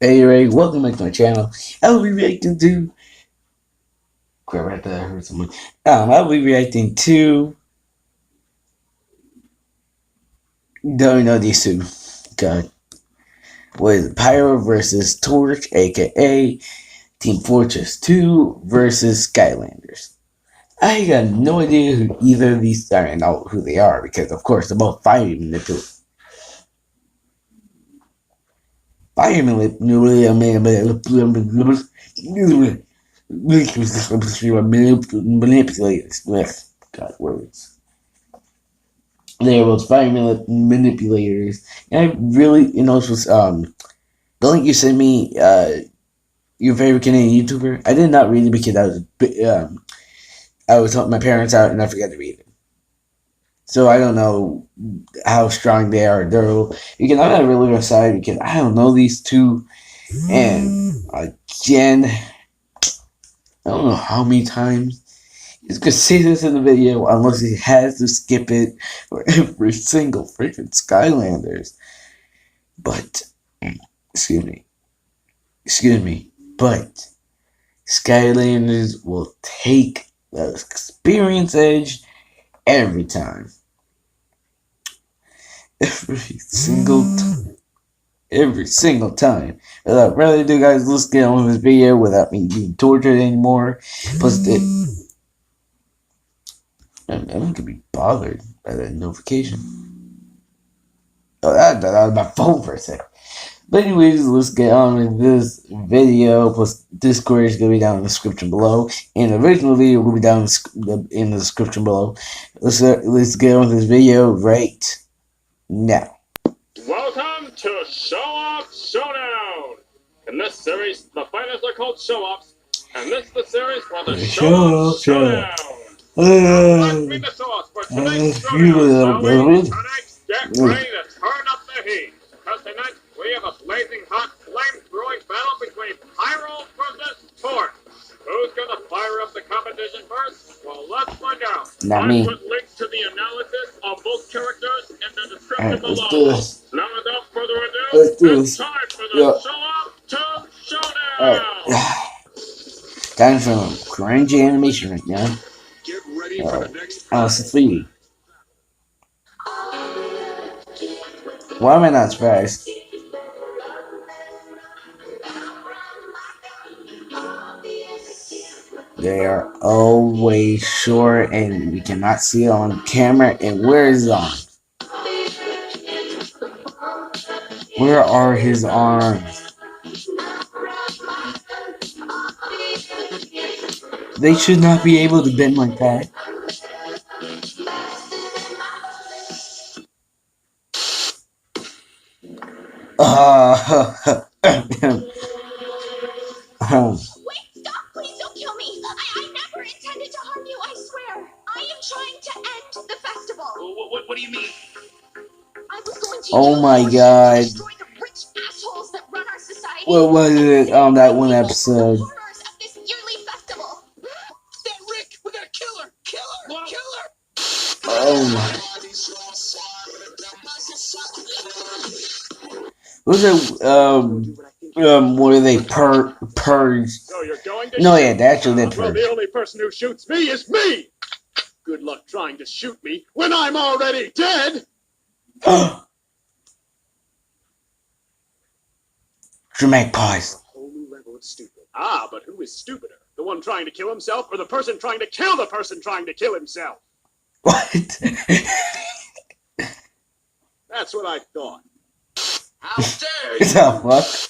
Hey, welcome back to my channel. I will be reacting to. Crap, right there, I heard someone. I will be reacting to. Don't know these two. God. What is it? Pyro versus Torch, aka Team Fortress 2 versus Skylanders. I got no idea who either of these are and know who they are because, of course, they're both fire manipulators. Fire manipulators. God, words. They are both fire manipulators. And I really, the link you sent me, your favorite Canadian YouTuber, I did not read it because I was helping my parents out and I forgot to read it. So I don't know how strong they are. Because I'm not really excited because I don't know these two. And again, I don't know how many times he's gonna say this in the video unless he has to skip it for every single freaking Skylanders. But excuse me, but Skylanders will take the experience edge every time. Every single time. Without further ado, guys, let's get on with this video without me being tortured anymore. Plus, I'm gonna be bothered by that notification. Oh, that was my phone for a second. But anyways, let's get on with this video. Plus, Discord is gonna be down in the description below, and the original video will be down in the description below. Let's get on with this video right now. Welcome to Showoff Showdown! In this series, the fighters are called Showoffs, and this is the series for the Showoff Showdown. Let's meet the source for tonight's showdown. Tonight's get ready to turn up the heat. Because tonight, we have a blazing hot, flame-throwing battle between Pyro versus Torch. Who's going to fire up the competition first? Well, let's find out. Not me. I put links to the analysis of both characters in the description below. Let's do this. Now, without further ado, it's time for the Showoff Showdown. Time for cringy animation right now. Get ready for the next Alice 3. Why am I not surprised? They are always short and we cannot see it on camera. And where is his arms? Where are his arms? They should not be able to bend like that. Wait, stop! Please don't kill me! I never intended to harm you, I swear! I am trying to end the festival! What do you mean? I was going to Oh my God. destroy the rich assholes that run our society. What was it on that one episode? The horrors of this yearly festival. That Rick! We gotta kill her! Kill her! Kill her! Oh my. Was it where they purge? So you're going to No, yeah, they actually did Well, purge. the only person who shoots me is me! Good luck trying to shoot me when I'm already dead! Dramatic pause. A whole new level of stupid. Ah, but who is stupider? The one trying to kill himself or the person trying to kill the person trying to kill himself? What? That's what I thought. How dare What the fuck?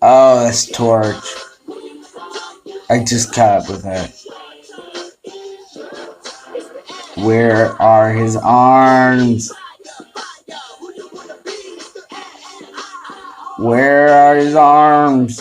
Oh, that's Torch. I just caught up with that. Where are his arms? Where are his arms?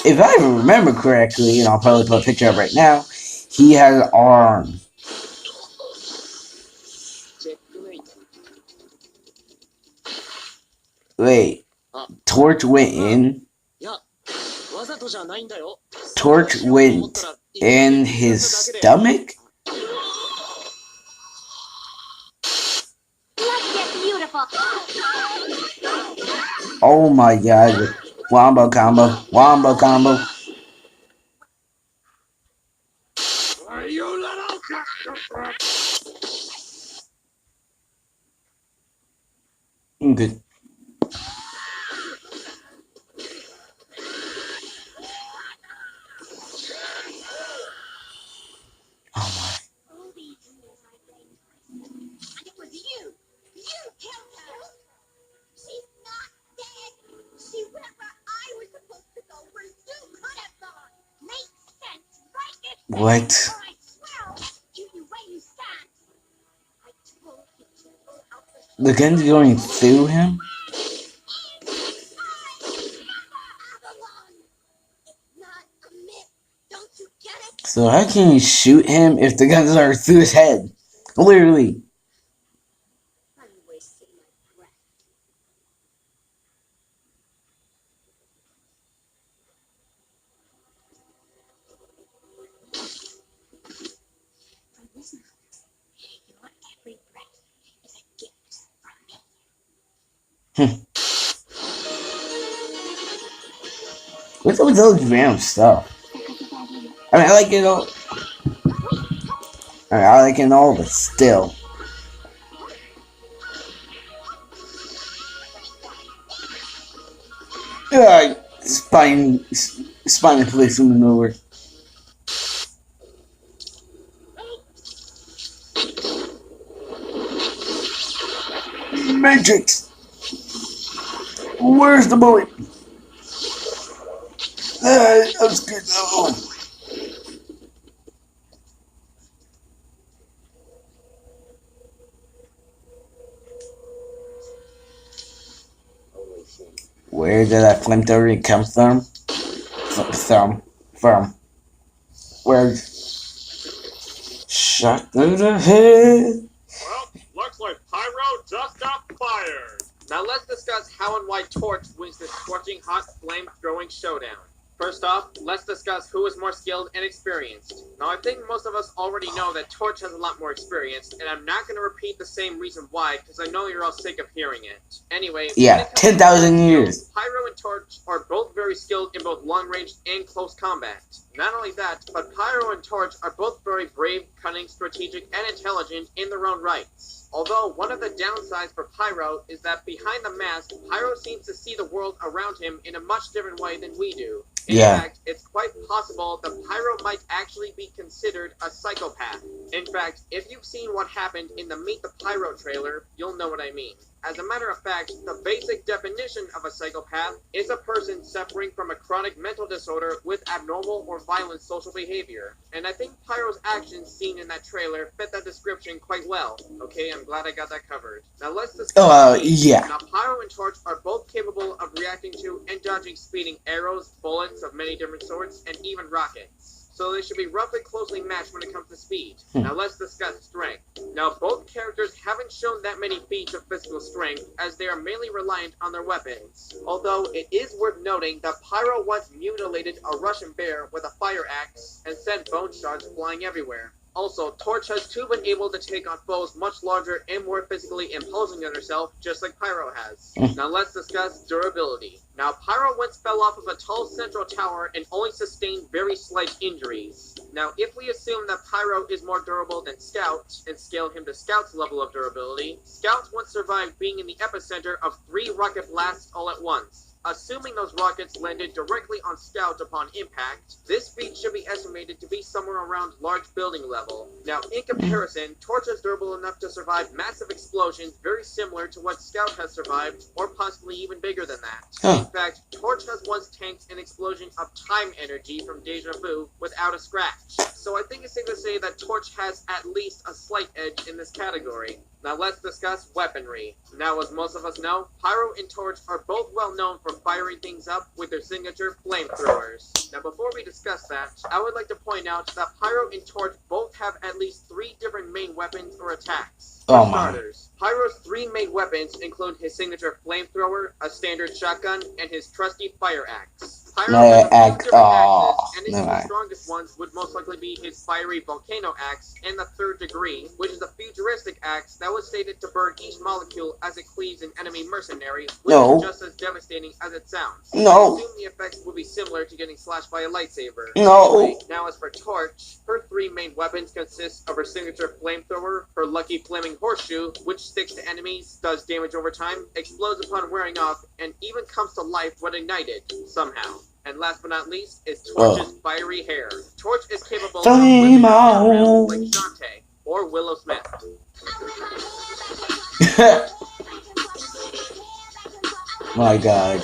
If I remember correctly, and I'll probably put a picture up right now, he has arms. Wait, Torch went in? Torch went in his stomach? Let's get beautiful. Oh my god. Wombo combo. Wombo combo. You little... Good. Oh my. And it was you. You killed her. She's not dead. She went where I was supposed to go, where you could have gone. Makes sense, right? It What? Or I swear I'll execute you where you stand. I told you to pull out the The gun's going through him? Avalon. It's not a myth. Don't you get it? So how can you shoot him if the guns are through his head? Literally. I'm wasting my breath. From this moment, your every breath is a gift from me. What's up with those random stuff? I mean, I like it all. I like it all, but still. Spine police moving over. Matrix! Where's the bullet? I'm scared. Oh. Where did that flamethrower come from? From. Where? Shot through the head. Well, looks like Pyro just got fired. Now let's discuss how and why Torch wins this scorching hot flame-throwing showdown. First off, let's discuss who is more skilled and experienced. Now I think most of us already know that Torch has a lot more experience, and I'm not going to repeat the same reason why, because I know you're all sick of hearing it. Anyway, Yeah, 10,000 years. Pyro and Torch are both very skilled in both long-range and close combat. Not only that, but Pyro and Torch are both very brave, cunning, strategic, and intelligent in their own rights. Although, one of the downsides for Pyro is that behind the mask, Pyro seems to see the world around him in a much different way than we do. In fact, it's quite possible that Pyro might actually be considered a psychopath. In fact, if you've seen what happened in the Meet the Pyro trailer, you'll know what I mean. As a matter of fact, the basic definition of a psychopath is a person suffering from a chronic mental disorder with abnormal or violent social behavior. And I think Pyro's actions seen in that trailer fit that description quite well. Okay, I'm glad I got that covered. Now let's discuss yeah. Now Pyro and Torch are both capable of reacting to and dodging speeding arrows, bullets of many different sorts, and even rockets. So they should be roughly closely matched when it comes to speed. Now let's discuss strength. Now both characters haven't shown that many feats of physical strength, as they are mainly reliant on their weapons. Although it is worth noting that Pyro once mutilated a Russian bear with a fire axe and sent bone shards flying everywhere. Also, Torch has too been able to take on foes much larger and more physically imposing than herself, just like Pyro has. Now let's discuss durability. Now, Pyro once fell off of a tall central tower and only sustained very slight injuries. Now, if we assume that Pyro is more durable than Scout, and scale him to Scout's level of durability, Scout once survived being in the epicenter of 3 rocket blasts all at once. Assuming those rockets landed directly on Scout upon impact, this feat should be estimated to be somewhere around large building level. Now, in comparison, Torch is durable enough to survive massive explosions very similar to what Scout has survived, or possibly even bigger than that. In fact, Torch has once tanked an explosion of time energy from Deja Vu without a scratch. So I think it's safe to say that Torch has at least a slight edge in this category. Now let's discuss weaponry. Now, as most of us know, Pyro and Torch are both well known for firing things up with their signature flamethrowers. Now before we discuss that, I would like to point out that Pyro and Torch both have at least 3 different main weapons or attacks. For starters, Pyro's 3 main weapons include his signature flamethrower, a standard shotgun, and his trusty fire axe. Pyro has a few different axes, and his No, two I- strongest ones would most likely be his fiery volcano axe and the third degree, which is a futuristic axe that was stated to burn each molecule as it cleaves an enemy mercenary, which No. is just as devastating as it sounds. No. I assume the effects would be similar to getting slashed by a lightsaber. No. Anyway, now as for Torch, her three main weapons consist of her signature flamethrower, her lucky flaming horseshoe, which sticks to enemies, does damage over time, explodes upon wearing off, and even comes to life when ignited, somehow. And last but not least is Torch's fiery hair. Torch is capable of whipping her hair around like Shantae or Willow Smith. My God.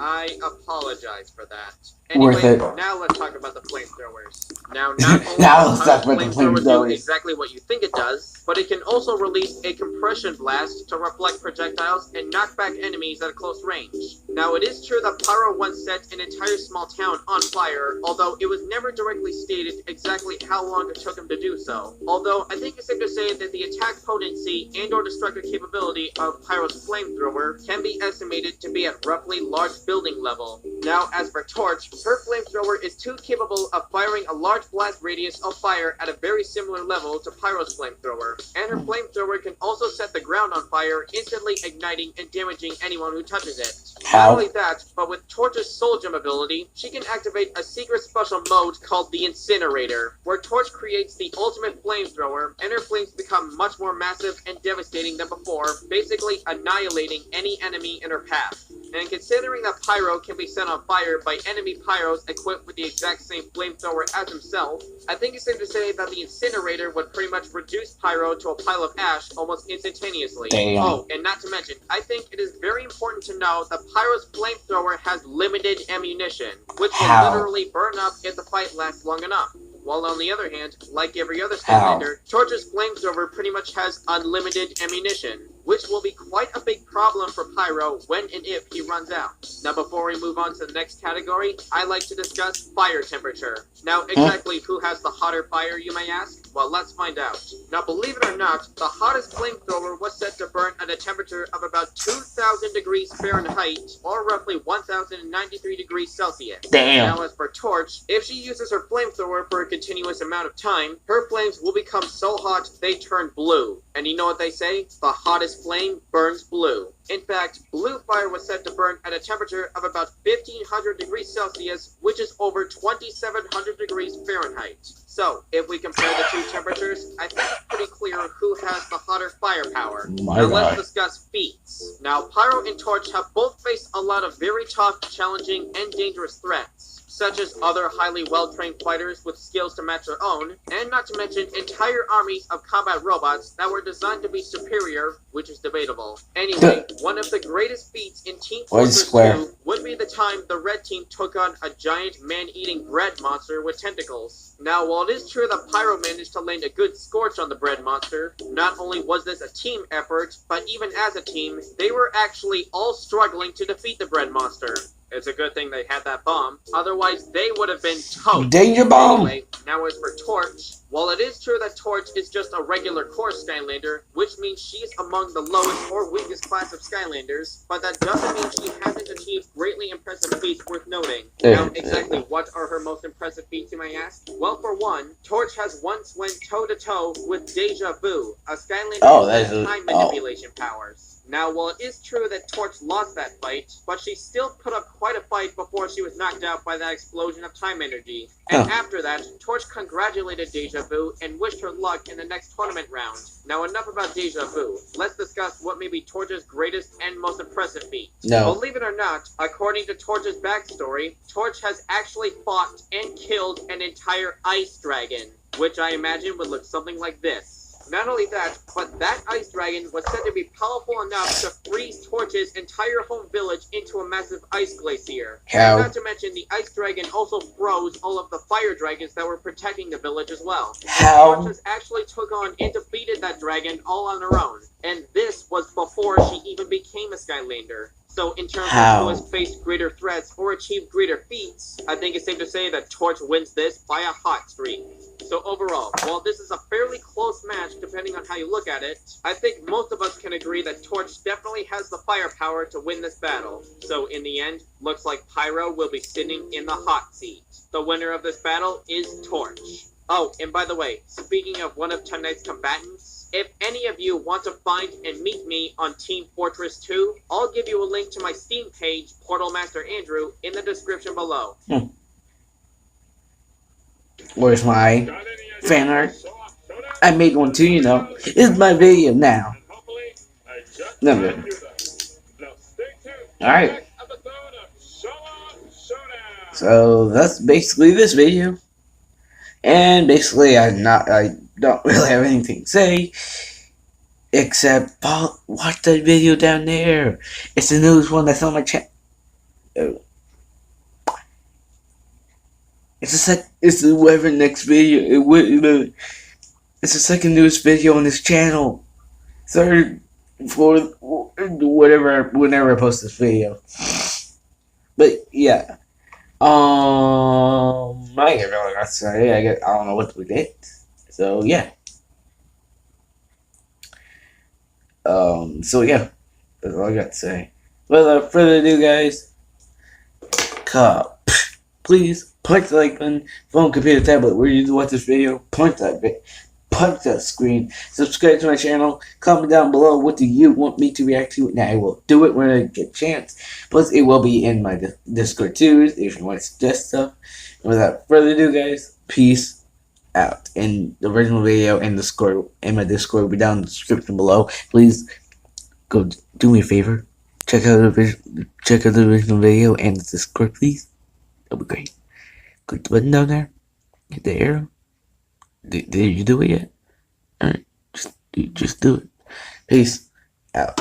I apologize for that. Worth Anyway, it. now let's talk about the flamethrowers. Now, not only Now let's does talk about the flamethrower do flamethrowers. exactly what you think it does, but it can also release a compression blast to reflect projectiles and knock back enemies at a close range. Now, it is true that Pyro once set an entire small town on fire, although it was never directly stated exactly how long it took him to do so. Although, I think it's safe to say that the attack potency and/or destructive capability of Pyro's flamethrower can be estimated to be at roughly large building level. Now, as for Torch, her flamethrower is too capable of firing a large blast radius of fire at a very similar level to Pyro's flamethrower, and her flamethrower can also set the ground on fire, instantly igniting and damaging anyone who touches it. How? Not only that, but with Torch's Soul Gem ability, she can activate a secret special mode called the Incinerator, where Torch creates the ultimate flamethrower, and her flames become much more massive and devastating than before, basically annihilating any enemy in her path. And considering that Pyro can be set on fire by enemy Pyros equipped with the exact same flamethrower as himself, I think it's safe to say that the Incinerator would pretty much reduce Pyro to a pile of ash almost instantaneously. Damn. Oh, and not to mention, I think it is very important to know that Pyro's flamethrower has limited ammunition, which will How? literally burn up if the fight lasts long enough. While on the other hand, like every other How? Skylander, Torch's flamethrower pretty much has unlimited ammunition, which will be quite a big problem for Pyro when and if he runs out. Now before we move on to the next category, I like to discuss fire temperature. Now exactly who has the hotter fire, you may ask? Well, let's find out. Now believe it or not, the hottest flamethrower was set to burn at a temperature of about 2,000 degrees Fahrenheit, or roughly 1,093 degrees Celsius. Damn. Now as for Torch, if she uses her flamethrower for a continuous amount of time, her flames will become so hot they turn blue. And you know what they say? The hottest flame burns blue. In fact, blue fire was said to burn at a temperature of about 1,500 degrees Celsius, which is over 2,700 degrees Fahrenheit. So, if we compare the two temperatures, I think it's pretty clear who has the hotter firepower. My Now God. let's discuss feats. Now, Pyro and Torch have both faced a lot of very tough, challenging, and dangerous threats, such as other highly well-trained fighters with skills to match their own, and not to mention entire armies of combat robots that were designed to be superior, which is debatable. Anyway, one of the greatest feats in Team Why Fortress square? 2 would be the time the red team took on a giant man-eating bread monster with tentacles. Now, while it is true that Pyro managed to land a good scorch on the bread monster, not only was this a team effort, but even as a team, they were actually all struggling to defeat the bread monster. It's a good thing they had that bomb, otherwise they would have been toast. Danger bomb. Anyway, now as for Torch, while it is true that Torch is just a regular core Skylander, which means she's among the lowest or weakest class of Skylanders, but that doesn't mean she hasn't achieved greatly impressive feats worth noting. Now, exactly what are her most impressive feats, you may ask? Well, for one, Torch has once went toe-to-toe with Deja Vu, a Skylander with time manipulation powers. Now, while it is true that Torch lost that fight, but she still put up quite a fight before she was knocked out by that explosion of time energy. And after that, Torch congratulated Deja Vu and wished her luck in the next tournament round. Now, enough about Deja Vu. Let's discuss what may be Torch's greatest and most impressive feat. No. Believe it or not, according to Torch's backstory, Torch has actually fought and killed an entire ice dragon, which I imagine would look something like this. Not only that, but that ice dragon was said to be powerful enough to freeze Torch's entire home village into a massive ice glacier. How? And not to mention, the ice dragon also froze all of the fire dragons that were protecting the village as well. How? Torch actually took on and defeated that dragon all on her own. And this was before she even became a Skylander. So in terms How? of who has faced greater threats or achieved greater feats, I think it's safe to say that Torch wins this by a hot streak. So overall, while this is a fairly close match depending on how you look at it, I think most of us can agree that Torch definitely has the firepower to win this battle. So in the end, looks like Pyro will be sitting in the hot seat. The winner of this battle is Torch. Oh, and by the way, speaking of one of tonight's combatants, if any of you want to find and meet me on Team Fortress 2, I'll give you a link to my Steam page, Portal Master Andrew, in the description below. Where's my Got any ideas fan for art? Showoff Showdown? I made one too, you know. It's my video now. And hopefully, I just No, might no. do that. Now stay tuned for Alright. the next episode of Showoff Showdown. So that's basically this video. And basically I don't really have anything to say. Except watch that video down there. It's the newest one that's on my channel. It's the whatever next video. It's the second newest video on this channel. Third, fourth, whenever I post this video. But yeah, I get really got to say. I don't know what to predict. So yeah. So yeah, that's all I got to say. Without further ado, guys, please punch the like button, phone, computer, tablet, where you watch this video. Punch that screen. Subscribe to my channel. Comment down below what do you want me to react to, and I will do it when I get a chance. Plus, it will be in my Discord too if you want to suggest stuff. And without further ado, guys, peace out. And the original video and my Discord will be down in the description below. Please go do me a favor. Check out the original video and the Discord, please. That'll be great. Click the button down there. Hit the arrow. Did you do it yet? Alright, just do it. Peace out.